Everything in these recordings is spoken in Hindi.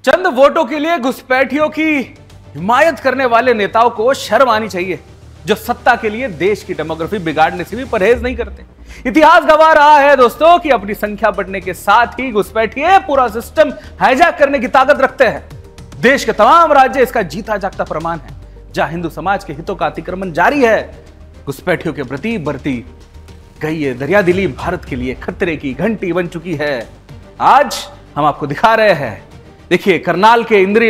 चंद वोटों के लिए घुसपैठियों की हिमायत करने वाले नेताओं को शर्म आनी चाहिए, जो सत्ता के लिए देश की डेमोग्राफी बिगाड़ने से भी परहेज नहीं करते। इतिहास गवाह रहा है दोस्तों कि अपनी संख्या बढ़ने के साथ ही घुसपैठिए पूरा सिस्टम हाईजैक करने की ताकत रखते हैं। देश के तमाम राज्य इसका जीता जागता प्रमाण है। जहां हिंदू समाज के हितों का अतिक्रमण जारी है, घुसपैठियों के प्रति बढ़ती गई ये दरियादिली भारत के लिए खतरे की घंटी बन चुकी है। आज हम आपको दिखा रहे हैं, देखिए करनाल के इंद्री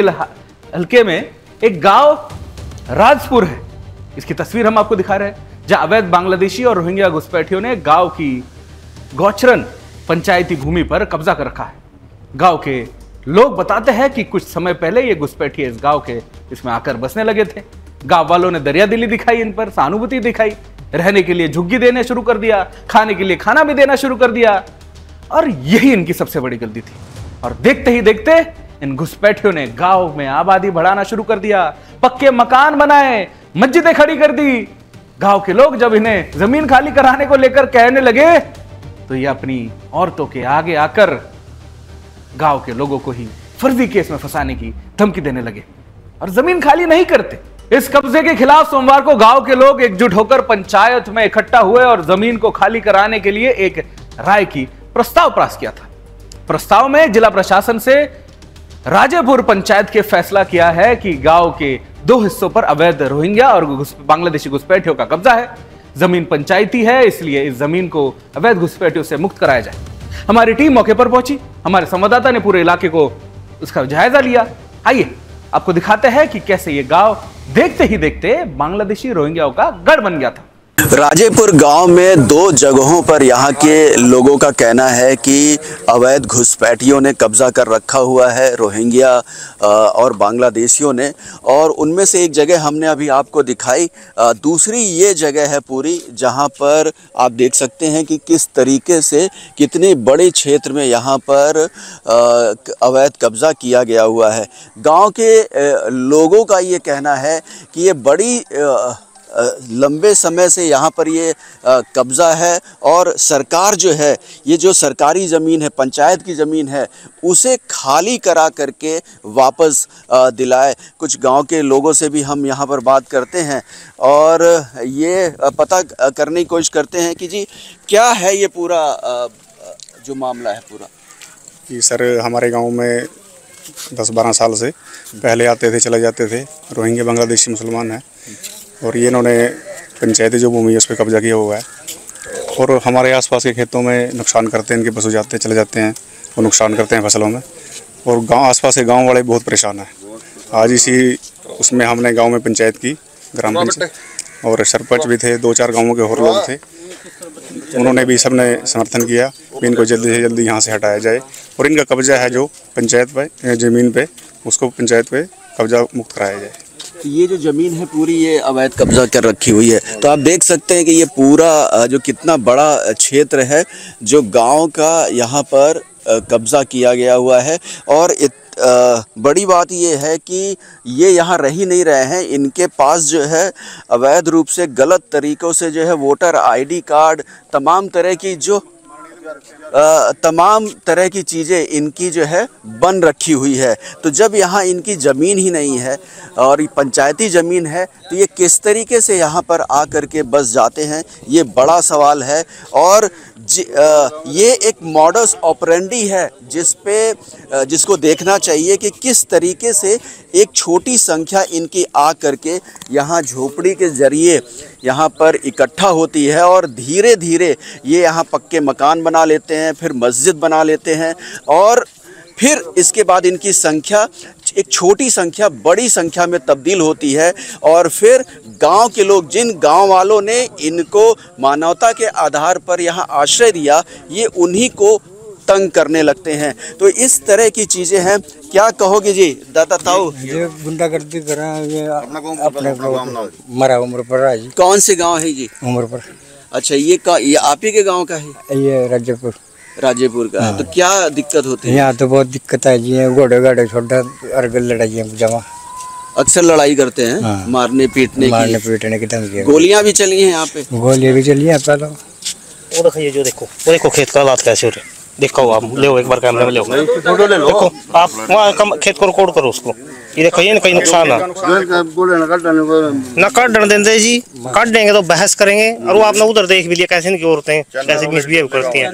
हल्के में एक गांव राजपुर है, इसकी तस्वीर हम आपको दिखा रहे हैं, जहां अवैध बांग्लादेशी और रोहिंग्या घुसपैठियों ने गांव की गौचरन पंचायती भूमि पर कब्जा कर रखा है। गांव के लोग बताते हैं कि कुछ समय पहले ये घुसपैठिए इस गांव के इसमें आकर बसने लगे थे। गांव वालों ने दरियादिली दिखाई, इन पर सहानुभूति दिखाई, रहने के लिए झुग्गी देने शुरू कर दिया, खाने के लिए खाना भी देना शुरू कर दिया, और यही इनकी सबसे बड़ी गलती थी। और देखते ही देखते इन घुसपैठियों ने गांव में आबादी बढ़ाना शुरू कर दिया, पक्के मकान बनाए, मस्जिदें खड़ी कर दी। गांव के लोग जब इन्हें जमीन खाली कराने को लेकर कहने लगे तो ये अपनी औरतों के आगे आकर गांव के लोगों को ही फर्जी केस में फंसाने की धमकी देने लगे और जमीन खाली नहीं करते। इस कब्जे के खिलाफ सोमवार को गांव के लोग एकजुट होकर पंचायत में इकट्ठा हुए और जमीन को खाली कराने के लिए एक राय की प्रस्ताव पास किया था। प्रस्ताव में जिला प्रशासन से राजेपुर पंचायत के फैसला किया है कि गांव के 2 हिस्सों पर अवैध रोहिंग्या और बांग्लादेशी घुसपैठियों का कब्जा है। जमीन पंचायती है, इसलिए इस जमीन को अवैध घुसपैठियों से मुक्त कराया जाए। हमारी टीम मौके पर पहुंची, हमारे संवाददाता ने पूरे इलाके को उसका जायजा लिया। आइए आपको दिखाते हैं कि कैसे ये गांव देखते ही देखते बांग्लादेशी रोहिंग्याओं का गढ़ बन गया था। राजेपुर गांव में 2 जगहों पर यहां के लोगों का कहना है कि अवैध घुसपैठियों ने कब्जा कर रखा हुआ है, रोहिंग्या और बांग्लादेशियों ने, और उनमें से एक जगह हमने अभी आपको दिखाई। दूसरी ये जगह है पूरी, जहां पर आप देख सकते हैं कि किस तरीके से कितने बड़े क्षेत्र में यहां पर अवैध कब्जा किया गया हुआ है। गांव के लोगों का ये कहना है कि ये बड़ी लंबे समय से यहाँ पर ये कब्ज़ा है और सरकार जो है, ये जो सरकारी ज़मीन है, पंचायत की ज़मीन है, उसे खाली करा करके वापस दिलाए। कुछ गांव के लोगों से भी हम यहाँ पर बात करते हैं और ये पता करने की कोशिश करते हैं कि जी क्या है ये पूरा जो मामला है पूरा। कि सर हमारे गांव में 10-12 साल से पहले आते थे, चले जाते थे, रोहिंग्या बांग्लादेशी मुसलमान हैं, और ये इन्होंने पंचायती जो भूमि है उस पर कब्जा किया हुआ है और हमारे आसपास के खेतों में नुकसान करते हैं। इनके पशु जाते चले जाते हैं, वो नुकसान करते हैं फसलों में, और गांव आसपास के गांव वाले बहुत परेशान हैं। आज इसी उसमें हमने गांव में पंचायत की, ग्राम पंचायत, और सरपंच भी थे, 2-4 गाँवों के और लोग थे, उन्होंने भी सबने समर्थन किया कि इनको जल्दी से जल्दी यहाँ से हटाया जाए और इनका कब्जा है जो पंचायत पे ज़मीन पे, उसको पंचायत पे कब्जा मुक्त कराया जाए। ये जो ज़मीन है पूरी ये अवैध कब्जा कर रखी हुई है, तो आप देख सकते हैं कि ये पूरा जो कितना बड़ा क्षेत्र है जो गांव का यहाँ पर कब्जा किया गया हुआ है। और बड़ी बात ये है कि ये यहाँ रह ही नहीं रहे हैं, इनके पास जो है अवैध रूप से गलत तरीक़ों से जो है वोटर ID कार्ड, तमाम तरह की चीज़ें इनकी जो है बन रखी हुई है। तो जब यहाँ इनकी ज़मीन ही नहीं है और पंचायती ज़मीन है, तो ये किस तरीके से यहाँ पर आ कर के बस जाते हैं, ये बड़ा सवाल है। और ये एक मॉडस ऑपरेंडी है जिसको देखना चाहिए कि किस तरीके से एक छोटी संख्या इनकी आ करके यहाँ झोपड़ी के ज़रिए यहाँ पर इकट्ठा होती है और धीरे धीरे ये यहाँ पक्के मकान बना लेते हैं, फिर मस्जिद बना लेते हैं, और फिर इसके बाद इनकी संख्या एक छोटी संख्या बड़ी संख्या में तब्दील होती है। और फिर गांव के लोग, जिन गांव वालों ने इनको मानवता के आधार पर यहाँ आश्रय दिया, ये उन्हीं को तंग करने लगते हैं। तो इस तरह की चीज़ें हैं। क्या कहोगे जी दादा ताऊ? ये गुंडागर्दी कर रहे हैं, ये अपने मरा उम्र पर है जी। कौन से गांव है जी? उम्र पर। अच्छा, ये आप ही के गांव का है? ये राजेपुर का है। तो क्या दिक्कत होती है यहाँ? तो बहुत दिक्कत है जी, घोड़े छोटा और लड़ाई जमा, अक्सर लड़ाई करते हैं। हाँ। मारने पीटने की धमकी, गोलियां भी चली हैं यहाँ पे? गोलियां भी चली हैं पहले। वो देखो, ये जो देखो, वो देखो खेत का हालात कैसे हो रहे हैं। देखो आप ले एक बार कैमरे में ले देखो आप वहाँ खेत को रिकॉर्ड करो उसको। ये देखो ये कहीं नुकसान है ना काट देंगे जी, काट देंगे तो बहस करेंगे। और वो आपने उधर देख भी लिया कैसे इनकी औरतें कैसे मिसबिहेव करती हैं।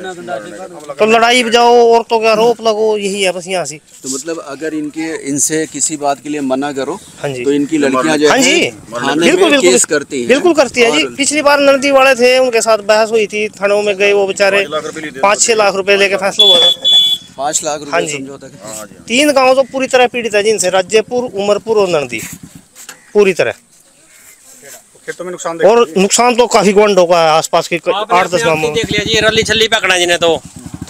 तो लड़ाई बजाओ औरतों का आरोप लगो, यही है बस यहाँ से। तो मतलब अगर इनसे किसी बात के लिए मना करो हाँ जी तो इनकी लड़कियां जो हाँ जी बिल्कुल केस करती हैं। बिल्कुल करती है जी। पिछली बार नदी वाले थे उनके साथ बहस हुई थी, थानों में गए वो बेचारे 5-6 लाख रुपए लेके फैसला हुआ था। 5 लाख हाँ रुपए जी। समझौता किया। 3 गांव तो पूरी तरह पीड़ित है जिनसे राज्यपुर, उमरपुर और नंदी पूरी तरह। खेतों में नुकसान और नुकसान तो काफी गुंड होगा आसपास के 8-10 गांव में। देख लिया जी रली छली पकड़ा जी ने तो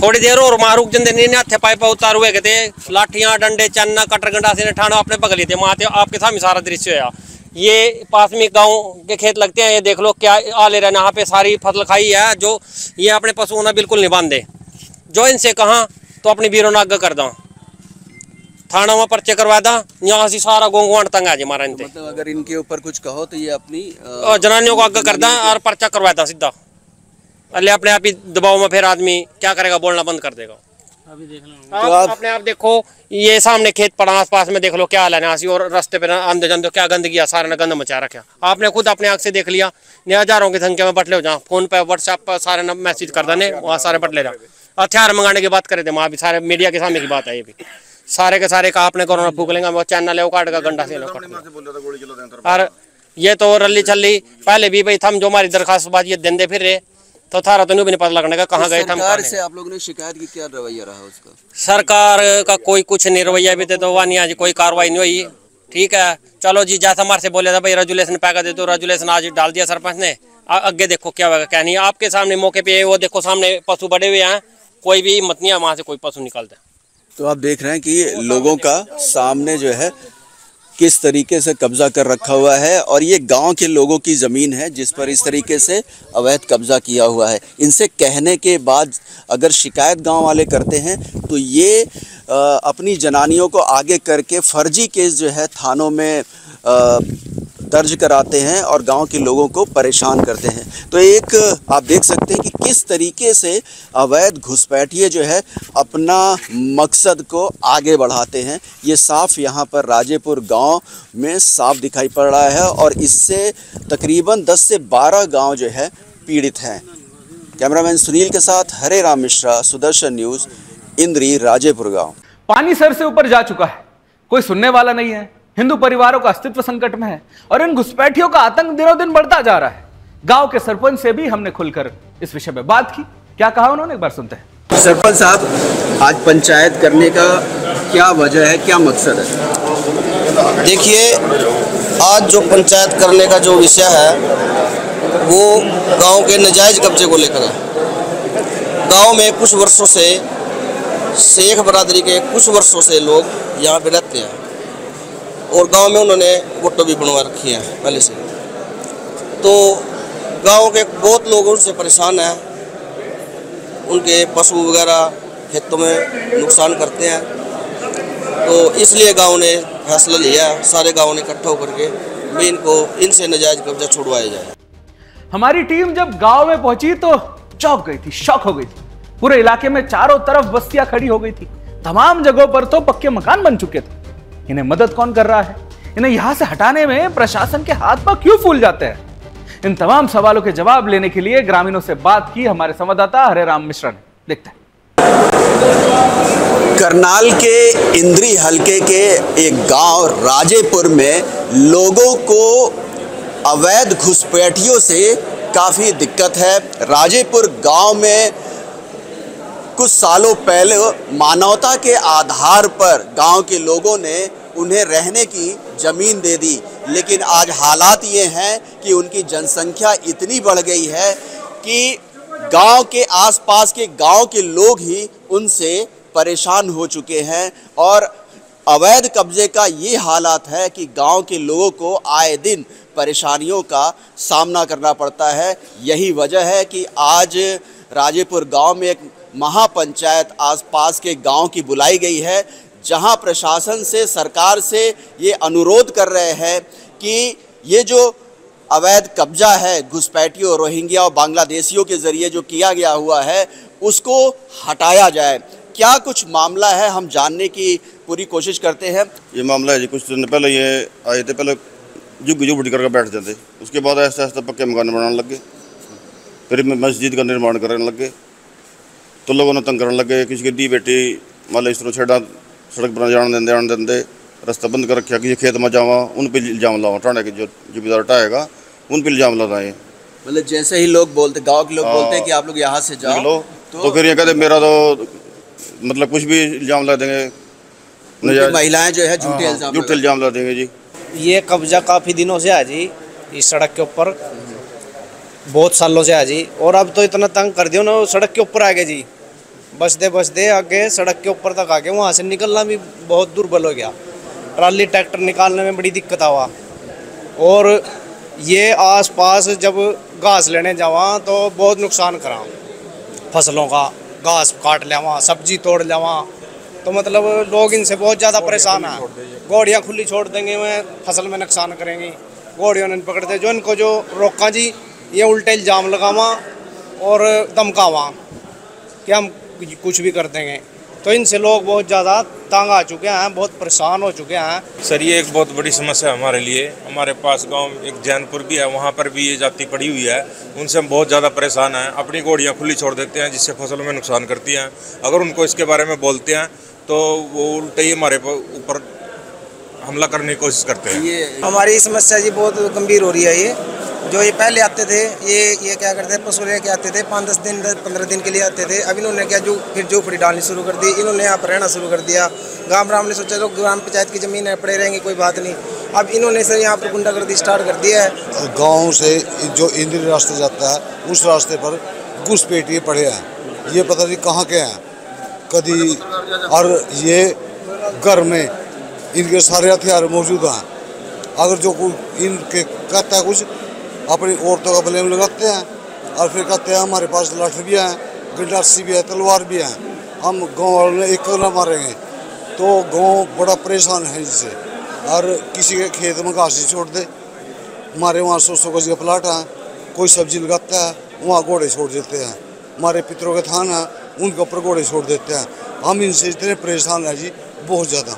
थोड़ी देर और मारूक जंदे ने हाथे पाइप उतार हुए थे, लाठियां डंडे चन्ना कटर गंडा से ठाणो अपने पकड़ लिए थे। माते आपके सामने सारा दृश्य है। ये पास में गांव के खेत लगते हैं, ये देख लो क्या आ ले रहे हैं। यहाँ पे सारी फसल खाई है जो ये अपने पशुओं ने बिल्कुल नहीं बांधे। जो इनसे कहा तो अपनी बीरों ने आगे कर दो, थाना में पर्चे करवा दा, यहाँ से सारा गोंगवान तंग है जी हमारा इनते। मतलब अगर इनके ऊपर कुछ कहो तो ये अपनी जनानियों को आगे कर दा और पर्चा करवा दा सीधा। अल्ले अपने आप ही दबाव में फिर आदमी क्या करेगा, बोलना बंद कर देगा। तो आप अपने आप देखो ये सामने खेत पड़ा आसपास में, देख लो क्या हाल है यहाँ से। और रास्ते पे आंदे जाते क्या गंदगी है, सारे ने गंद मचा रखा। आपने खुद अपने आँख से देख लिया। हजारों की संख्या में बटले हो जहाँ फोन पे व्हाट्सएप पर सारे ने मैसेज कर देने, वहाँ सारे बटले जा। हथियार मंगाने की बात करे थे वहाँ भी, सारे मीडिया के सामने की बात है ये भी। सारे के सारे कहा आपने कोरोना फूक लेंगे, वो चैनल है वो काट का गंडा से। और ये तो रली छली पहले भी भाई थम जो हमारी दरखास्तबाजी ये देंदे फिर रहे तो थारा तो नहीं पता लगने का कहाँ गए। सरकार से आप लोगों ने शिकायत की, क्या रवैया रहा उसका? सरकार का कोई कुछ नहीं रवैया भी थे तो वहाँ नहीं आज कोई कार्रवाई नहीं हुई। ठीक है चलो जी, जैसा हमारे से बोले था भाई रेजुलेशन पैका दे, तो रेजुलेशन आज डाल दिया सरपंच ने। आगे देखो क्या होगा क्या नहीं। आपके सामने मौके पे वो देखो सामने पशु बड़े हुए हैं, कोई भी हिम्मत नहीं है वहाँ से कोई पशु निकलता है। तो आप देख रहे हैं कि लोगों का सामने जो है किस तरीके से कब्जा कर रखा हुआ है, और ये गांव के लोगों की ज़मीन है जिस पर इस तरीके से अवैध कब्जा किया हुआ है। इनसे कहने के बाद अगर शिकायत गांव वाले करते हैं तो ये अपनी जनानियों को आगे करके फर्जी केस जो है थानों में दर्ज कराते हैं और गांव के लोगों को परेशान करते हैं। तो एक आप देख सकते हैं कि किस तरीके से अवैध घुसपैठिए जो है अपना मकसद को आगे बढ़ाते हैं। ये साफ यहाँ पर राजेपुर गांव में साफ दिखाई पड़ रहा है और इससे तकरीबन 10 से 12 गांव जो है पीड़ित हैं। कैमरामैन सुनील के साथ हरे राम मिश्रा, सुदर्शन न्यूज़, इंद्री, राजेपुर गाँव। पानी सर से ऊपर जा चुका है, कोई सुनने वाला नहीं है। हिंदू परिवारों का अस्तित्व संकट में है और इन घुसपैठियों का आतंक दिनों दिन बढ़ता जा रहा है। गांव के सरपंच से भी हमने खुलकर इस विषय में बात की। क्या कहा उन्होंने, एक बार सुनते हैं। सरपंच साहब, आज पंचायत करने का क्या वजह है, क्या मकसद है? देखिए, आज जो पंचायत करने का जो विषय है वो गांव के नाजायज कब्जे को लेकर है। गांव में कुछ वर्षों से शेख बरादरी के कुछ वर्षों से लोग यहाँ पे रहते हैं और गांव में उन्होंने वोटो भी बनवा रखी है पहले से। तो गांव के बहुत लोग उनसे परेशान हैं, उनके पशु वगैरह खेतों में नुकसान करते हैं। तो इसलिए गांव ने फैसला लिया, सारे गांव ने इकट्ठा होकर के भी इनको इनसे नाजायज कब्जा छुड़वाया जाए। हमारी टीम जब गांव में पहुंची तो चौंक गई थी, शॉक हो गई थी। पूरे इलाके में चारों तरफ बस्तियां खड़ी हो गई थी। तमाम जगहों पर तो पक्के मकान बन चुके थे। इन्हें मदद कौन कर रहा है? इन्हें यहां से हटाने में प्रशासन के हाथ पर क्यों फूल जाते हैं? इन तमाम सवालों के जवाब लेने के लिए ग्रामीणों से बात की हमारे संवाददाता हरे राम मिश्रा ने। देखते हैं। करनाल के इंद्री हलके के एक गांव राजेपुर में लोगों को अवैध घुसपैठियों से काफी दिक्कत है। राजेपुर गांव में कुछ सालों पहले मानवता के आधार पर गांव के लोगों ने उन्हें रहने की ज़मीन दे दी, लेकिन आज हालात ये हैं कि उनकी जनसंख्या इतनी बढ़ गई है कि गांव के आसपास के गांव के लोग ही उनसे परेशान हो चुके हैं। और अवैध कब्जे का ये हालात है कि गांव के लोगों को आए दिन परेशानियों का सामना करना पड़ता है। यही वजह है कि आज राजेपुर गांव में एक महापंचायत आसपास के गांव की बुलाई गई है, जहां प्रशासन से, सरकार से ये अनुरोध कर रहे हैं कि ये जो अवैध कब्जा है घुसपैठियों, रोहिंग्या और बांग्लादेशियों के ज़रिए जो किया गया हुआ है उसको हटाया जाए। क्या कुछ मामला है, हम जानने की पूरी कोशिश करते हैं। ये मामला है जी, कुछ दिन पहले ये आए थे, पहले झुग्गी करके बैठ जाते, उसके बाद ऐसे ऐसे पक्के मकान बनाने लग गए, फिर मस्जिद का निर्माण करने लग गए, तो लोगों ने तंग करने लग गए। किसी की दी बेटी मान लो इस तरह छेड़ा, सड़क पर जाने देंदे, रास्ता बंद कर रखा कि ये खेत में जावा, उन पर इल्जाम लावा, टाने के जो जिम्मेदार टाएगा उन पर इल्जाम लगाए। मतलब जैसे ही लोग बोलते, गांव के लोग बोलते हैं कि आप लोग यहाँ से जाओ, तो फिर ये कहते मेरा तो मतलब कुछ भी इल्जाम लगा देंगे, महिलाएं जो है झूठे इल्जाम लगा देंगे जी। ये कब्जा काफ़ी दिनों से है जी इस सड़क के ऊपर, बहुत सालों से है जी। और अब तो इतना तंग कर दिया ना, सड़क के ऊपर आ गए जी, बसते आगे सड़क के ऊपर तक आ गए। वहाँ से निकलना भी बहुत दुर्बल हो गया, ट्राली ट्रैक्टर निकालने में बड़ी दिक्कत आवा। और ये आसपास जब घास लेने जावा तो बहुत नुकसान करा, फसलों का घास काट लेवा, सब्जी तोड़ लेवा, तो मतलब लोग इनसे बहुत ज़्यादा परेशान हैं। घोड़ियाँ खुली छोड़ देंगे, वह फसल में नुकसान करेंगी, घोड़ियों ने पकड़ते जो इनको जो रोका जी, ये उल्टे इल्ज़ाम लगावा और धमकावा कि हम कुछ भी कर देंगे। तो इनसे लोग बहुत ज़्यादा तंग आ चुके हैं, बहुत परेशान हो चुके हैं। सर ये एक बहुत बड़ी समस्या है हमारे लिए। हमारे पास गांव एक जैनपुर भी है, वहाँ पर भी ये जाति पड़ी हुई है, उनसे हम बहुत ज़्यादा परेशान हैं। अपनी घोड़ियाँ खुली छोड़ देते हैं जिससे फसलों में नुकसान करती हैं। अगर उनको इसके बारे में बोलते हैं तो वो उल्टे ही हमारे ऊपर हमला करने की कोशिश करते हैं। हमारी समस्या जी बहुत गंभीर हो रही है। ये जो ये पहले आते थे, ये क्या करते थे, पशु लेके आते थे, 5-10 दिन 15 दिन के लिए आते थे। अब इन्होंने क्या जो फिर झोपड़ी डालनी शुरू कर दी, इन्होंने यहाँ पर रहना शुरू कर दिया। गाँव ने सोचा तो ग्राम पंचायत की ज़मीन है, पड़े रहेंगे, कोई बात नहीं। अब इन्होंने सर यहाँ पर गुंडागर्दी स्टार्ट कर दिया है। गाँव से जो इंद्री रास्ते जाता है उस रास्ते पर घुसपैठिए पड़े हैं, ये पता नहीं कहाँ के हैं कभी। और ये घर में इनके सारे हथियार मौजूद हैं। अगर जो कोई इनके कहता है कुछ, अपनी औरतों का ब्लेम लगाते हैं और फिर कहते हैं हमारे पास लाठी भी है, गंडासी भी है, तलवार भी है, हम गांव वालों ने एक ना मारेंगे। तो गांव बड़ा परेशान है इससे। और किसी के खेत में घास छोड़ दे, हमारे वहाँ 100 गज का प्लाट है, कोई सब्जी लगाता है वहाँ घोड़े छोड़ देते हैं। हमारे पितरों के थान है, उनके ऊपर घोड़े छोड़ देते हैं। हम इनसे इतने परेशान हैं जी, बहुत ज़्यादा।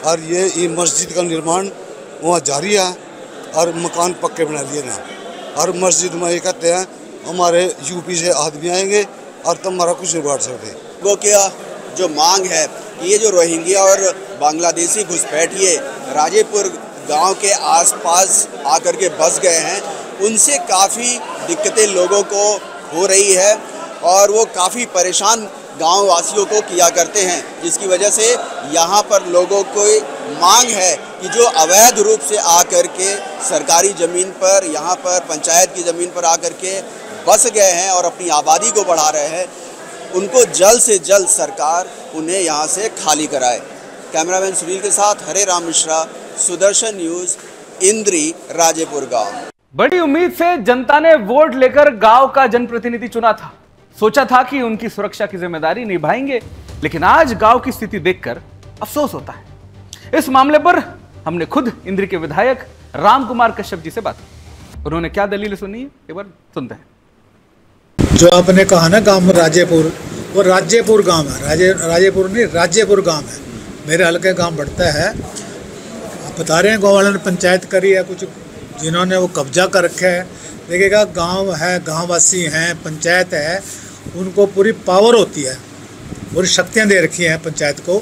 और ये मस्जिद का निर्माण वहाँ जारी है और मकान पक्के बना लिए ना। और मस्जिद में ये कहते हैं हमारे यूपी से आदमी आएंगे और तुम्हारा कुछ नहीं बांट सकते। वो क्या जो मांग है, ये जो रोहिंग्या और बांग्लादेशी घुसपैठिए राजेपुर गांव के आसपास आकर के बस गए हैं, उनसे काफ़ी दिक्कतें लोगों को हो रही है और वो काफ़ी परेशान गांव वासियों को किया करते हैं, जिसकी वजह से यहाँ पर लोगों को मांग है कि जो अवैध रूप से आकर के सरकारी ज़मीन पर, यहाँ पर पंचायत की ज़मीन पर आकर के बस गए हैं और अपनी आबादी को बढ़ा रहे हैं, उनको जल्द से जल्द सरकार उन्हें यहाँ से खाली कराए। कैमरामैन सुनील के साथ हरे राम मिश्रा, सुदर्शन न्यूज़, इंद्री, राजेपुर गाँव। बड़ी उम्मीद से जनता ने वोट लेकर गांव का जनप्रतिनिधि चुना था। सोचा था कि उनकी सुरक्षा की जिम्मेदारी निभाएंगे, लेकिन आज गांव की स्थिति देखकर अफसोस होता है। इस मामले पर हमने खुद इंद्री के विधायक राम कुमार कश्यप जी से बात की। उन्होंने क्या दलील सुनी है, एक बार सुनते हैं। जो आपने कहा ना गांव राजेपुर, वो राज्यपुर गांव है, राजेपुर नहीं राज्यपुर गांव है। मेरे हल्के गांव बढ़ता है। बता रहे हैं गाँव वालों ने पंचायत करी है, कुछ जिन्होंने वो कब्जा कर रखा है। देखिएगा गांव है, गांववासी हैं, पंचायत है, उनको पूरी पावर होती है, पूरी शक्तियां दे रखी हैं पंचायत को।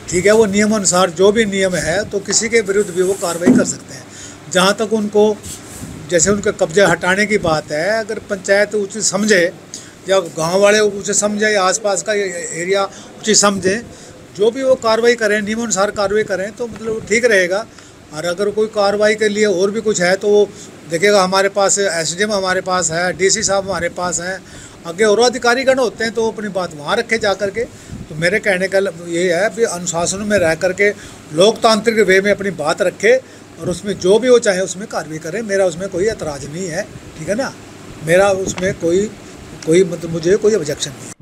ठीक है, वो नियम अनुसार जो भी नियम है तो किसी के विरुद्ध भी वो कार्रवाई कर सकते हैं। जहाँ तक उनको जैसे उनके कब्जे हटाने की बात है, अगर पंचायत उचित समझे या गांव वाले उचित समझे या आसपास का एरिया उचित समझे, जो भी वो कार्रवाई करें, नियम अनुसार कार्रवाई करें तो मतलब ठीक रहेगा। और अगर कोई कार्रवाई के लिए और भी कुछ है तो वो देखिएगा, हमारे पास एसडीएम हमारे पास है, डीसी साहब हमारे पास हैं, आगे और अधिकारीगण होते हैं, तो अपनी बात वहाँ रखे जा करके। तो मेरे कहने का ये है कि अनुशासन में रह करके लोकतांत्रिक वे में अपनी बात रखे और उसमें जो भी वो चाहे उसमें कार्रवाई करें। मेरा उसमें कोई एतराज़ नहीं है, ठीक है ना, मेरा उसमें कोई मतलब मुझे कोई ऑब्जेक्शन नहीं है।